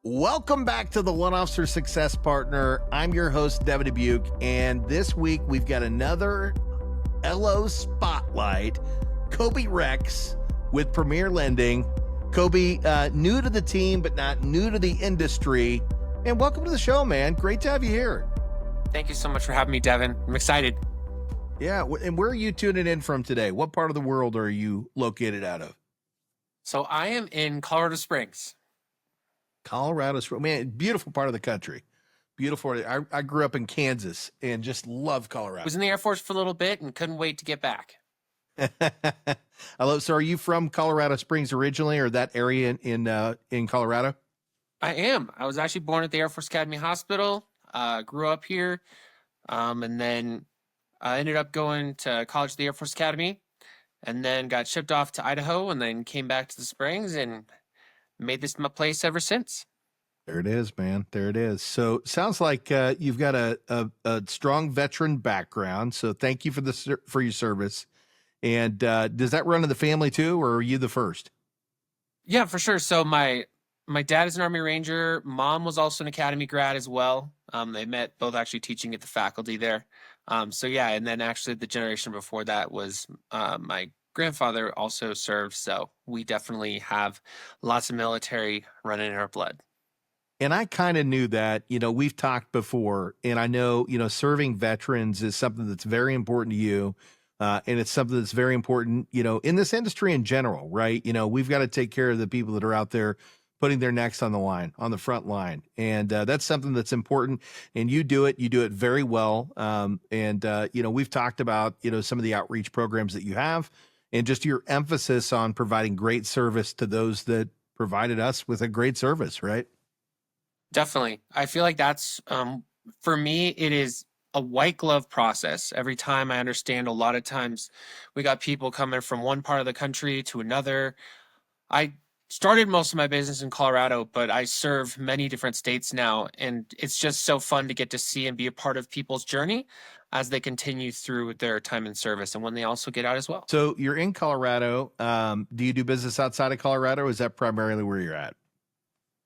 Welcome back to the One Officer Success Partner. I'm your host, Devin Dubuque, and this week we've got another LO Spotlight, Kobi Rex with Premier Lending. Kobi, new to the team, but not new to the industry. And welcome to the show, man. Great to have you here. Thank you so much for having me, Devin. I'm excited. Yeah, and where are you tuning in from today? What part of the world are you located out of? So I am in Colorado Springs. Colorado, man, beautiful part of the country. Beautiful. I grew up in Kansas and just love Colorado. Was in the Air Force for a little bit and couldn't wait to get back. I love. So, are you from Colorado Springs originally, or that area in Colorado? I am. I was actually born at the Air Force Academy Hospital. Grew up here, and then I ended up going to college at the Air Force Academy, and then got shipped off to Idaho, and then came back to the Springs and made this my place ever since. There it is, man. There it is. So sounds like you've got a strong veteran background. So thank you for your service. And does that run in the family too, or are you the first? Yeah, for sure. So my dad is an Army Ranger. Mom was also an Academy grad as well. They met both actually teaching at the faculty there. So yeah, and then actually the generation before that was my grandfather also served. So we definitely have lots of military running in our blood. And I kind of knew that, we've talked before, and I know, serving veterans is something that's very important to you. And it's something that's very important, in this industry in general, right? We've got to take care of the people that are out there putting their necks on the line, on the front line. And that's something that's important. And you do it very well. We've talked about, some of the outreach programs that you have and just your emphasis on providing great service to those that provided us with a great service, right? Definitely. I feel like that's, for me, it is a white glove process. Every time I understand, a lot of times we got people coming from one part of the country to another. I started most of my business in Colorado, but I serve many different states now. And it's just so fun to get to see and be a part of people's journey as they continue through their time in service and when they also get out as well. So you're in Colorado. Do you do business outside of Colorado, or is that primarily where you're at?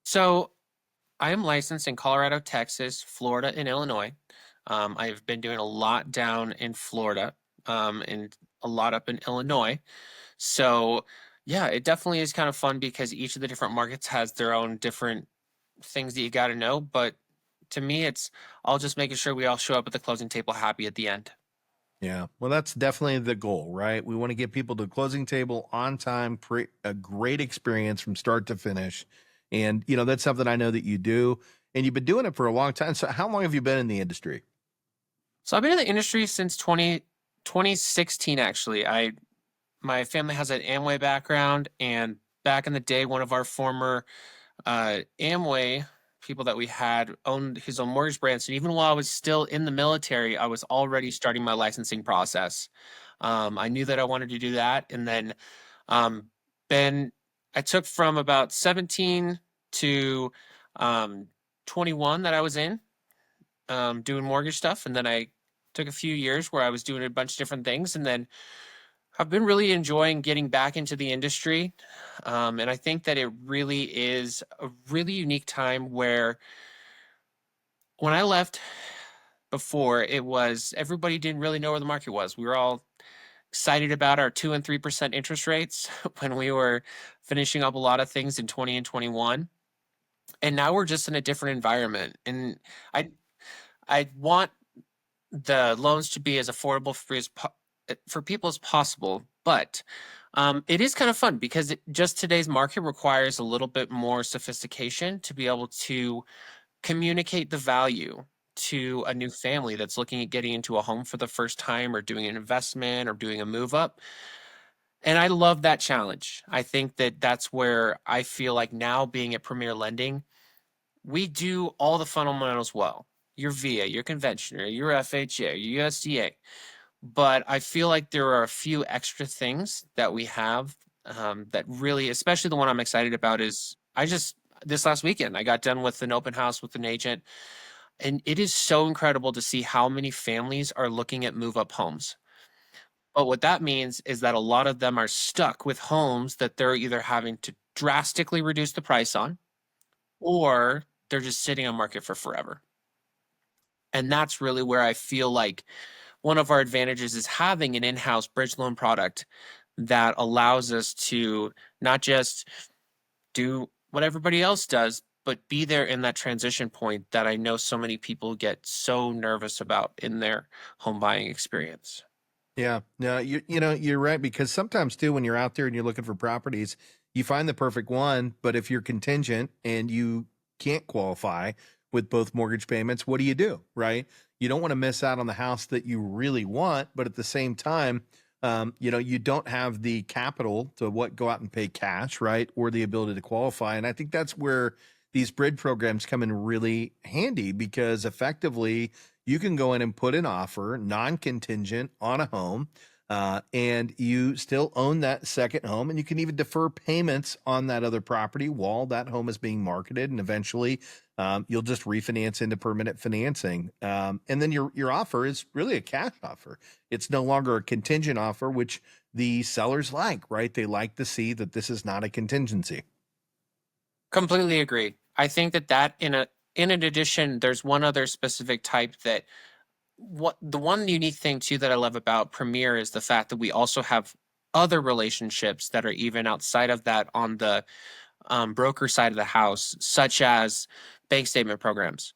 So I am licensed in Colorado, Texas, Florida, and Illinois. I've been doing a lot down in Florida, and a lot up in Illinois. So yeah, it definitely is kind of fun because each of the different markets has their own different things that you got to know. But to me, it's all just making sure we all show up at the closing table happy at the end. Yeah. Well, that's definitely the goal, right? We want to get people to the closing table on time, a great experience from start to finish. And, that's something I know that you do, and you've been doing it for a long time. So how long have you been in the industry? So I've been in the industry since 2016, actually. My family has an Amway background, and back in the day, one of our former Amway people that we had owned his own mortgage branch. And even while I was still in the military, I was already starting my licensing process. I knew that I wanted to do that. And then Ben, I took from about 17 to 21 that I was in doing mortgage stuff. And then I took a few years where I was doing a bunch of different things. And then I've been really enjoying getting back into the industry. And I think that it really is a really unique time where when I left before, it was everybody didn't really know where the market was. We were all excited about our 2% and 3% interest rates when we were finishing up a lot of things in 20 and 21. And now we're just in a different environment. And I want the loans to be as affordable for people as possible, but it is kind of fun because just today's market requires a little bit more sophistication to be able to communicate the value to a new family that's looking at getting into a home for the first time or doing an investment or doing a move up. And I love that challenge. I think that that's where I feel like now being at Premier Lending, we do all the fundamentals well. Your VA, your conventional, your FHA, your USDA. But I feel like there are a few extra things that we have that really, especially the one I'm excited about is this last weekend, I got done with an open house with an agent, and it is so incredible to see how many families are looking at move up homes. But what that means is that a lot of them are stuck with homes that they're either having to drastically reduce the price on, or they're just sitting on market for forever. And that's really where I feel like one of our advantages is having an in-house bridge loan product that allows us to not just do what everybody else does, but be there in that transition point that I know so many people get so nervous about in their home buying experience. Yeah, no, you're right, because sometimes too, when you're out there and you're looking for properties, you find the perfect one, but if you're contingent and you can't qualify with both mortgage payments, what do? Right? You don't want to miss out on the house that you really want, but at the same time, you don't have the capital to go out and pay cash, right? Or the ability to qualify. And I think that's where these bridge programs come in really handy, because effectively you can go in and put an offer non-contingent on a home, and you still own that second home, and you can even defer payments on that other property while that home is being marketed, and eventually you'll just refinance into permanent financing, and then your offer is really a cash offer. It's no longer a contingent offer, which the sellers like, right? They like to see that this is not a contingency. Completely agree. I think that in addition, there's one other specific type that what the one unique thing too that I love about Premier is the fact that we also have other relationships that are even outside of that on the broker side of the house, such as bank statement programs.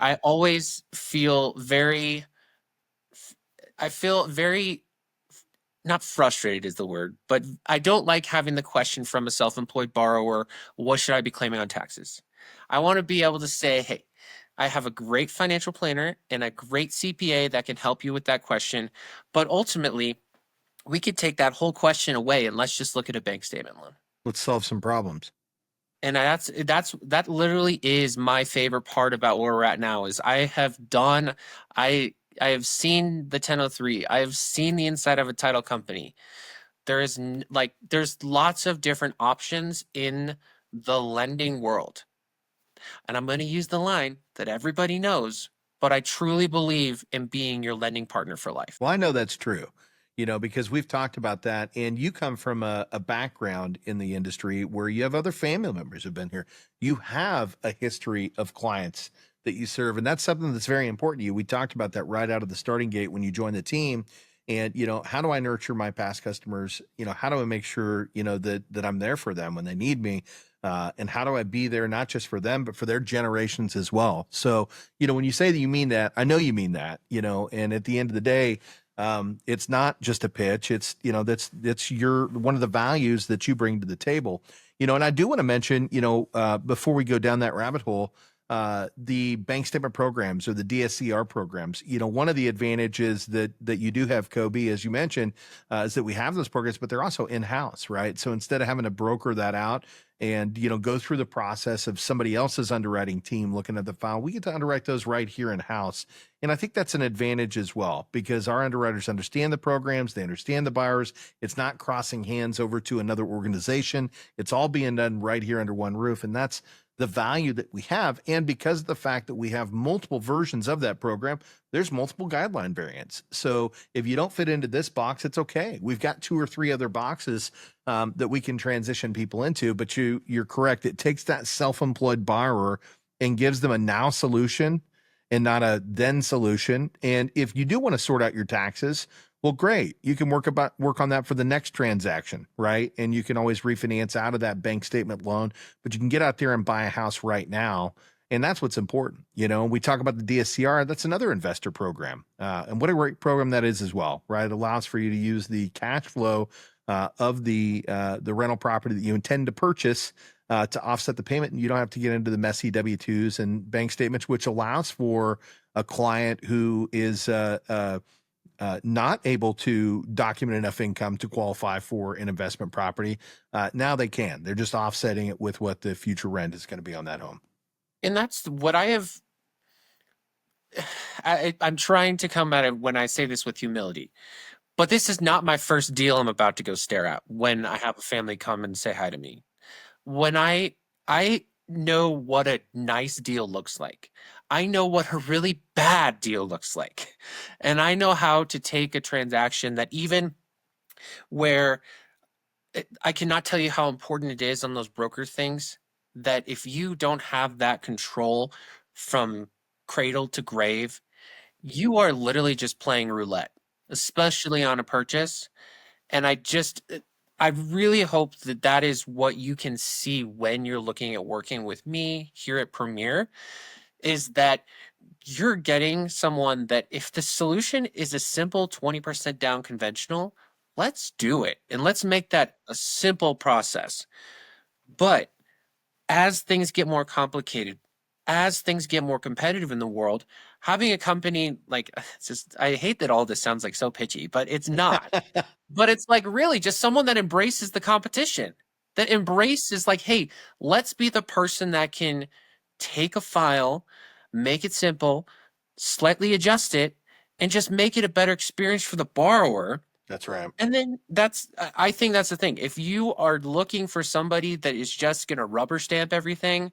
I always feel very, I feel very, not frustrated is the word, but I don't like having the question from a self employed borrower, what should I be claiming on taxes? I want to be able to say, hey, I have a great financial planner and a great CPA that can help you with that question. But ultimately, we could take that whole question away and let's just look at a bank statement loan. Let's solve some problems. And that literally is my favorite part about where we're at now is I have seen the 1003. I have seen the inside of a title company. There's lots of different options in the lending world. And I'm going to use the line that everybody knows, but I truly believe in being your lending partner for life. Well, I know that's true, because we've talked about that. And you come from a background in the industry where you have other family members who've been here. You have a history of clients that you serve. And that's something that's very important to you. We talked about that right out of the starting gate when you joined the team. And, how do I nurture my past customers? How do I make sure, that I'm there for them when they need me? And how do I be there, not just for them, but for their generations as well? So, when you say that you mean that, I know you mean that, and at the end of the day, it's not just a pitch. It's, that's your, one of the values that you bring to the table, and I do want to mention, before we go down that rabbit hole, the bank statement programs or the DSCR programs. One of the advantages that you do have, Kobe, as you mentioned, is that we have those programs, but they're also in-house, right? So instead of having to broker that out and go through the process of somebody else's underwriting team looking at the file, we get to underwrite those right here in-house. And I think that's an advantage as well, because our underwriters understand the programs, they understand the buyers. It's not crossing hands over to another organization. It's all being done right here under one roof. And that's the value that we have. And because of the fact that we have multiple versions of that program, there's multiple guideline variants. So if you don't fit into this box, it's okay. We've got 2 or 3 other boxes that we can transition people into. But you're correct. It takes that self-employed borrower and gives them a now solution and not a then solution. And if you do want to sort out your taxes, well, great. You can work on that for the next transaction, right? And you can always refinance out of that bank statement loan, but you can get out there and buy a house right now. And that's what's important. We talk about the DSCR. That's another investor program. And what a great program that is as well, right? It allows for you to use the cash flow of the rental property that you intend to purchase to offset the payment. And you don't have to get into the messy W-2s and bank statements, which allows for a client who is not able to document enough income to qualify for an investment property. Now they can. They're just offsetting it with what the future rent is going to be on that home. And that's what I have. I'm trying to come at it when I say this with humility. But this is not my first deal I'm about to go stare at when I have a family come and say hi to me. When I know what a nice deal looks like. I know what a really bad deal looks like. And I know how to take a transaction that even where I cannot tell you how important it is on those broker things. that if you don't have that control from cradle to grave, you are literally just playing roulette, especially on a purchase. And I really hope that that is what you can see when you're looking at working with me here at Premier, is that you're getting someone that if the solution is a simple 20% down conventional, let's do it. And let's make that a simple process. But as things get more complicated, as things get more competitive in the world, having a company like it's just I hate that all this sounds like so pitchy, but it's not. But it's like really just someone that embraces the competition, that embraces like, hey, let's be the person that can take a file, make it simple, slightly adjust it, and just make it a better experience for the borrower. That's right. And then I think that's the thing. If you are looking for somebody that is just going to rubber stamp everything,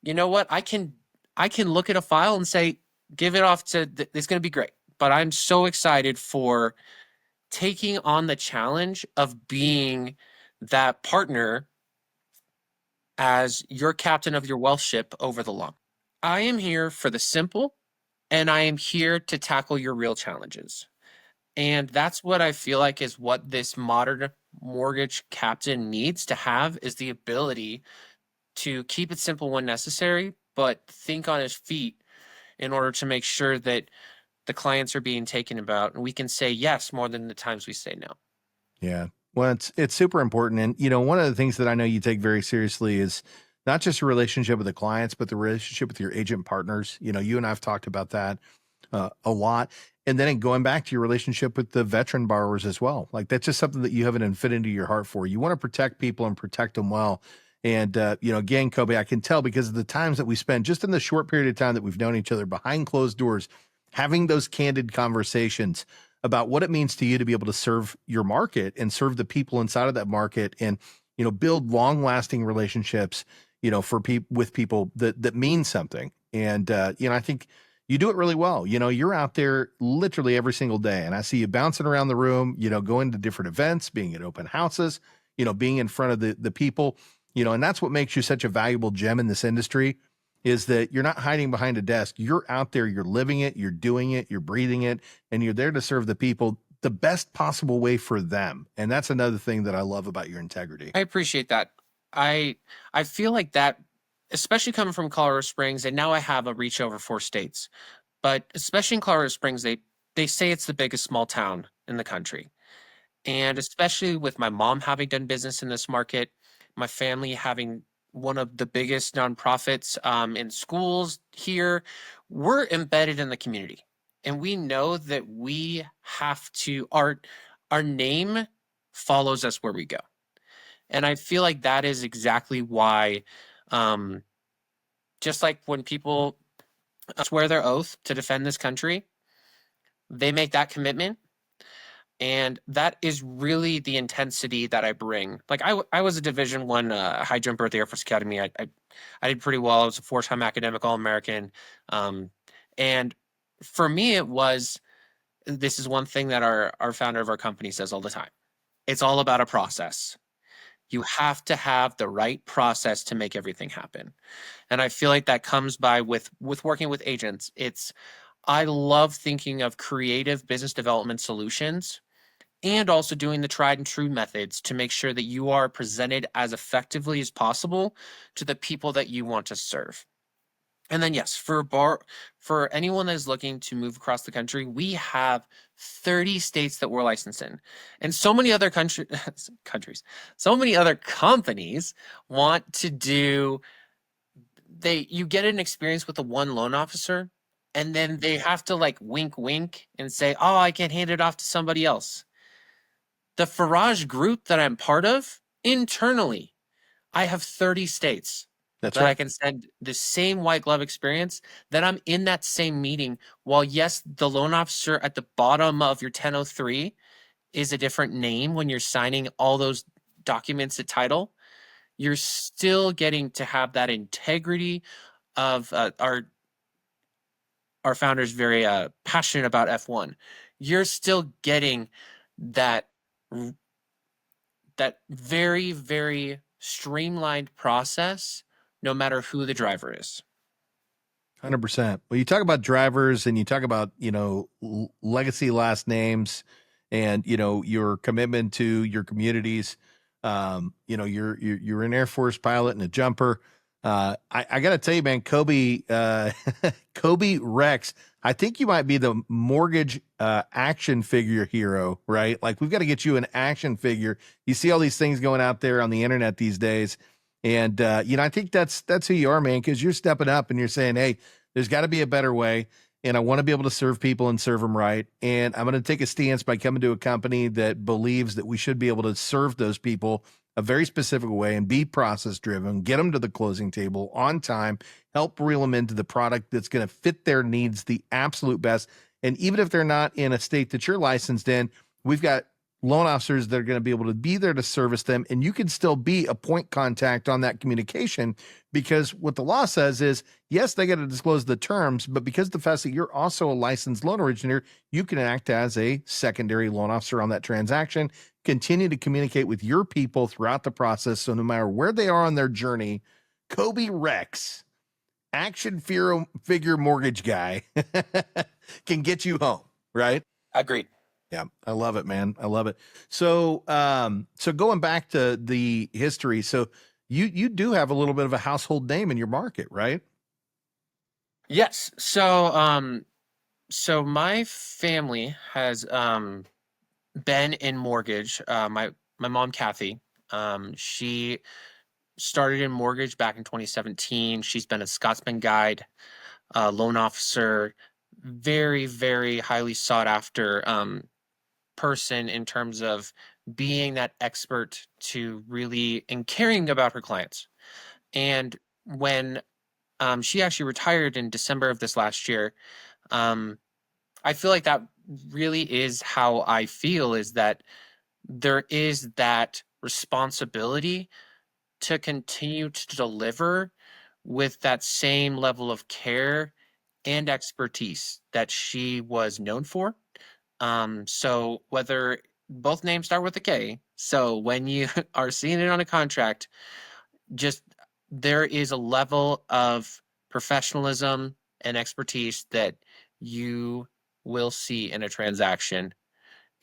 you know what? I can look at a file and say, give it off to, it's going to be great. But I'm so excited for taking on the challenge of being that partner as your captain of your wealth ship over the long. I am here for the simple, and I am here to tackle your real challenges. And that's what I feel like is what this modern mortgage captain needs to have, is the ability to keep it simple when necessary, but think on his feet in order to make sure that the clients are being taken about and we can say yes more than the times we say no. Yeah. Well, it's super important. And one of the things that I know you take very seriously is not just your relationship with the clients, but the relationship with your agent partners. You and I've talked about that a lot. And then going back to your relationship with the veteran borrowers as well. Like that's just something that you have an infinity to your heart for. You want to protect people and protect them well. And again, Kobe, I can tell because of the times that we spend just in the short period of time that we've known each other behind closed doors, having those candid conversations about what it means to you to be able to serve your market and serve the people inside of that market and build long lasting relationships for people with people that mean something. And I think you do it really well. You're out there literally every single day, and I see you bouncing around the room, going to different events, being at open houses, being in front of the people, and that's what makes you such a valuable gem in this industry, is that you're not hiding behind a desk. You're out there, you're living it, you're doing it, you're breathing it, and you're there to serve the people the best possible way for them. And that's another thing that I love about your integrity. I appreciate that. I I feel like that, especially coming from Colorado Springs, and now I have a reach over 4 states. But especially in Colorado Springs, they say it's the biggest small town in the country. And especially with my mom having done business in this market, my family having one of the biggest nonprofits in schools here, we're embedded in the community. And we know that we have to, our name follows us where we go. And I feel like that is exactly why, um, just like when people swear their oath to defend this country, they make that commitment. And that is really the intensity that I bring. Like I was a Division 1 high jumper at the Air Force Academy. I did pretty well. I was a 4-time academic All-American. Um, and for me, it was, this is one thing that our founder of our company says all the time. It's all about a process. You have to have the right process to make everything happen. And I feel like that comes by with working with agents. I love thinking of creative business development solutions and also doing the tried and true methods to make sure that you are presented as effectively as possible to the people that you want to serve. And then yes, for anyone that is looking to move across the country, we have 30 states that we're licensed in. And so many other countries, so many other companies want to do, you get an experience with the one loan officer, and then they have to like wink wink and say, "Oh, I can hand it off to somebody else." The Farage group that I'm part of, internally, I have 30 states That's that I right. can send the same white glove experience, that I'm in that same meeting. While yes, the loan officer at the bottom of your 1003 is a different name when you're signing all those documents at title, you're still getting to have that integrity of our founder's very passionate about F1. You're still getting that that very, very streamlined process no matter who the driver is. 100%. Well, you talk about drivers and you talk about, legacy last names and, your commitment to your communities. You're an Air Force pilot and a jumper. I got to tell you, man, Kobe, Kobe Rex, I think you might be the mortgage action figure hero, right? Like we've got to get you an action figure. You see all these things going out there on the internet these days. And I think that's who you are, man, because you're stepping up and you're saying, hey, there's got to be a better way. And I want to be able to serve people and serve them right. And I'm going to take a stance by coming to a company that believes that we should be able to serve those people a very specific way and be process driven, get them to the closing table on time, help reel them into the product that's going to fit their needs the absolute best. And even if they're not in a state that you're licensed in, we've got loan officers that are going to be able to be there to service them. And you can still be a point contact on that communication, because what the law says is, yes, they got to disclose the terms, but because of the fact that you're also a licensed loan originator, you can act as a secondary loan officer on that transaction, continue to communicate with your people throughout the process. So no matter where they are on their journey, Kobe Rex, action figure mortgage guy, can get you home, right? Agreed. Yeah, I love it, man. I love it. So, so going back to the history, so you do have a little bit of a household name in your market, right? Yes. So my family has been in mortgage. My mom, Kathy, she started in mortgage back in 2017. She's been a Scotsman guide, loan officer, very, very highly sought after person in terms of being that expert to really and caring about her clients. And when she actually retired in December of this last year, um, I feel like that really is how I feel, is that there is that responsibility to continue to deliver with that same level of care and expertise that she was known for. So whether both names start with a K, so when you are seeing it on a contract, just there is a level of professionalism and expertise that you will see in a transaction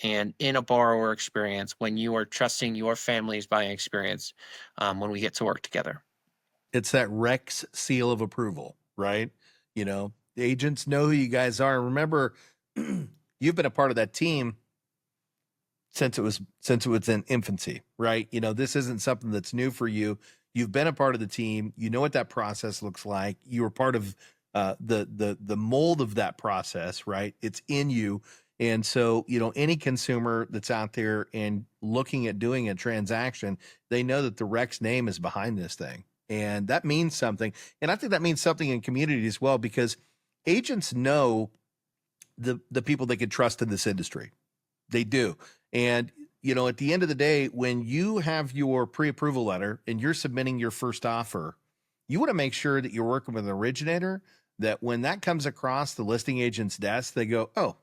and in a borrower experience when you are trusting your family's buying experience, when we get to work together. It's that Rex seal of approval, right? The agents know who you guys are. And remember, you've been a part of that team since it was in infancy, right? This isn't something that's new for you. You've been a part of the team. You know what that process looks like. You were part of the mold of that process, right? It's in you. And so, any consumer that's out there and looking at doing a transaction, they know that the Rex name is behind this thing. And that means something. And I think that means something in community as well, because agents know the people they can trust in this industry. They do. And, at the end of the day, when you have your pre-approval letter and you're submitting your first offer, you want to make sure that you're working with an originator, that when that comes across the listing agent's desk, they go, oh,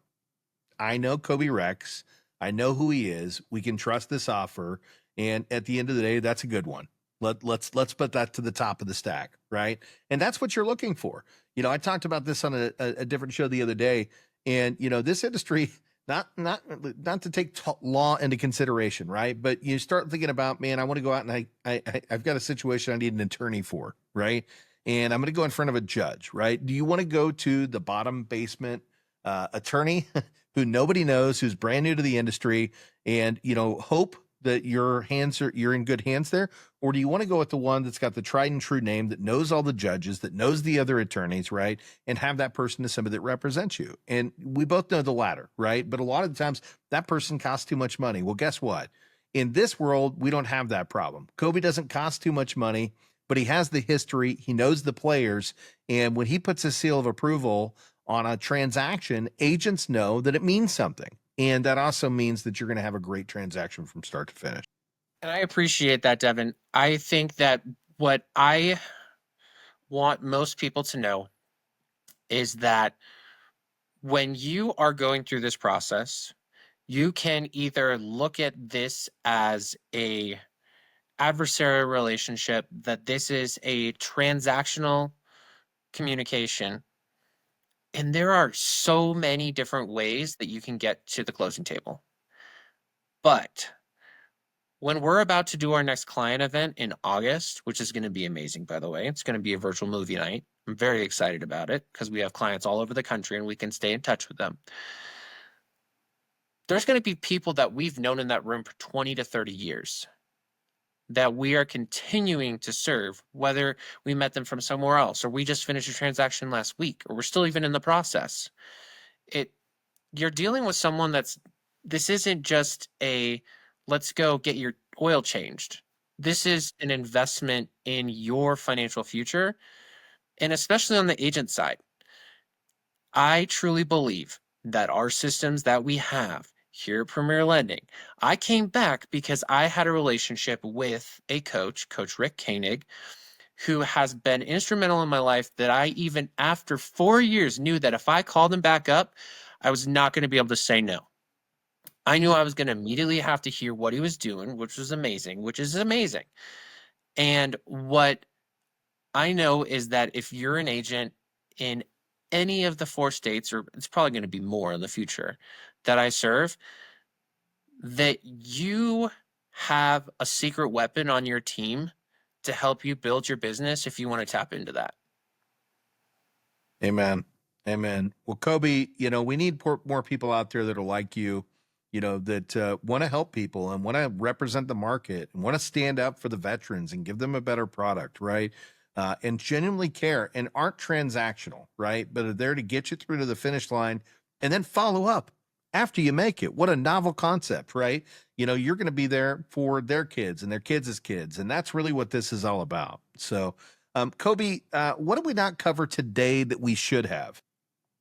I know Kobe Rex. I know who he is. We can trust this offer. And at the end of the day, that's a good one. Let's put that to the top of the stack, right? And that's what you're looking for. I talked about this on a different show the other day, and this industry, not to take law into consideration, right? But you start thinking about, man, I want to go out and I've got a situation I need an attorney for, right? And I'm going to go in front of a judge, right? Do you want to go to the bottom basement attorney who nobody knows, who's brand new to the industry, and hope that you're in good hands there? Or do you want to go with the one that's got the tried and true name, that knows all the judges, that knows the other attorneys, right? And have that person as somebody that represents you. And we both know the latter, right? But a lot of the times that person costs too much money. Well, guess what? In this world, we don't have that problem. Kobe doesn't cost too much money, but he has the history. He knows the players. And when he puts a seal of approval on a transaction, agents know that it means something. And that also means that you're going to have a great transaction from start to finish. And I appreciate that, Devin. I think that what I want most people to know is that when you are going through this process, you can either look at this as a adversarial relationship, that this is a transactional communication. And there are so many different ways that you can get to the closing table. But when we're about to do our next client event in August, which is going to be amazing, by the way, it's going to be a virtual movie night. I'm very excited about it because we have clients all over the country and we can stay in touch with them. There's going to be people that we've known in that room for 20 to 30 years that we are continuing to serve, whether we met them from somewhere else or we just finished a transaction last week or we're still even in the process. You're dealing with someone this isn't just a let's go get your oil changed. This is an investment in your financial future, and especially on the agent side. I truly believe that our systems that we have here at Premier Lending, I came back because I had a relationship with a coach, Coach Rick Koenig, who has been instrumental in my life, that I, even after 4 years, knew that if I called him back up, I was not going to be able to say no. I knew I was going to immediately have to hear what he was doing, which is amazing. And what I know is that if you're an agent in any of the 4 states, or it's probably going to be more in the future that I serve, that you have a secret weapon on your team to help you build your business if you want to tap into that. Amen. Amen. Well, Kobe, we need more people out there that are like you, that want to help people and want to represent the market and want to stand up for the veterans and give them a better product, right? And genuinely care and aren't transactional, right? But are there to get you through to the finish line and then follow up after you make it. What a novel concept, right? You're going to be there for their kids and their kids' kids. And that's really what this is all about. So, Kobe, what did we not cover today that we should have?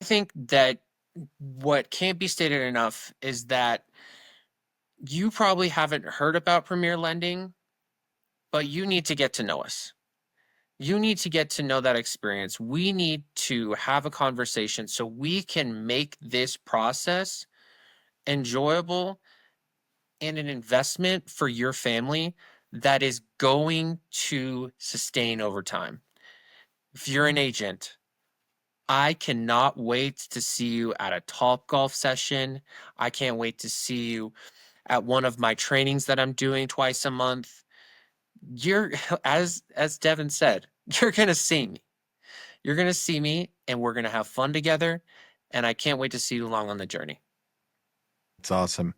I think that what can't be stated enough is that you probably haven't heard about Premier Lending, but you need to get to know us. You need to get to know that experience. We need to have a conversation so we can make this process enjoyable and an investment for your family that is going to sustain over time. If you're an agent, I cannot wait to see you at a Top Golf session. I can't wait to see you at one of my trainings that I'm doing twice a month. You're as Devin said, you're going to see me. You're going to see me and we're going to have fun together, and I can't wait to see you along on the journey. It's awesome.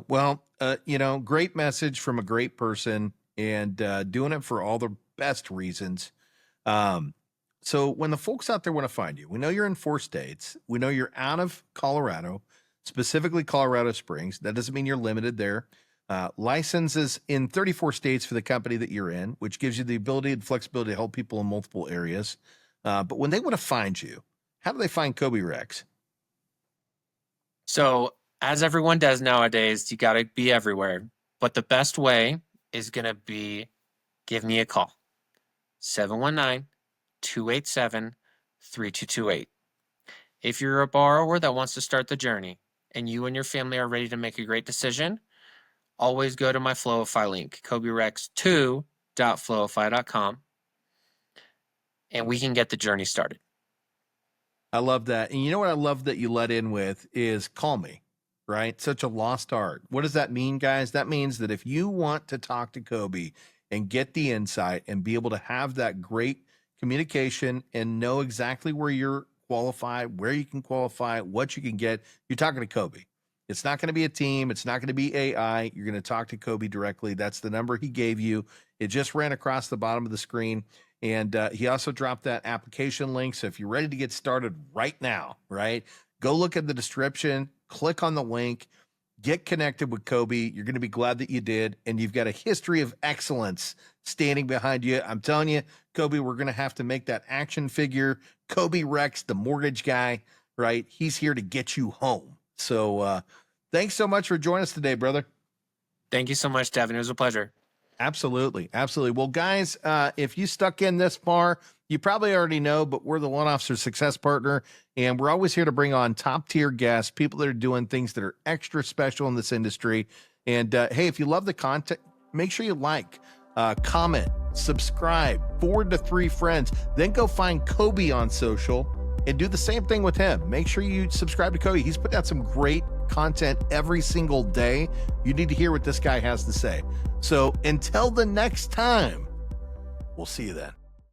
Great message from a great person, and doing it for all the best reasons. So when the folks out there want to find you, we know you're in 4 states. We know you're out of Colorado, specifically Colorado Springs. That doesn't mean you're limited there. Licenses in 34 states for the company that you're in, which gives you the ability and flexibility to help people in multiple areas. But when they want to find you, how do they find Kobi Rex? So, as everyone does nowadays, you got to be everywhere. But the best way is going to be give me a call. 719-287-3228. If you're a borrower that wants to start the journey and you and your family are ready to make a great decision, always go to my Flowify link, kobirex2.flowify.com, and we can get the journey started. I love that. And you know what I love that you let in with is call me, right? Such a lost art. What does that mean, guys? That means that if you want to talk to Kobe and get the insight and be able to have that great communication and know exactly where you're qualified, where you can qualify, what you can get, you're talking to Kobe. It's not going to be a team. It's not going to be AI. You're going to talk to Kobe directly. That's the number he gave you. It just ran across the bottom of the screen. And he also dropped that application link. So if you're ready to get started right now, right, go look at the description, click on the link, get connected with Kobe. You're going to be glad that you did. And you've got a history of excellence standing behind you. I'm telling you, Kobe, we're going to have to make that action figure. Kobe Rex, the mortgage guy, right? He's here to get you home. So thanks so much for joining us today, brother. Thank you so much, Devin. It was a pleasure. Absolutely. Absolutely. Well, guys, if you stuck in this far, you probably already know, but we're the Loan Officer Success Partner, and we're always here to bring on top tier guests, people that are doing things that are extra special in this industry. And hey, if you love the content, make sure you like, comment, subscribe, forward to 3 friends, then go find Kobi on social and do the same thing with him. Make sure you subscribe to Kobi. He's putting out some great content every single day. You need to hear what this guy has to say. So until the next time, we'll see you then.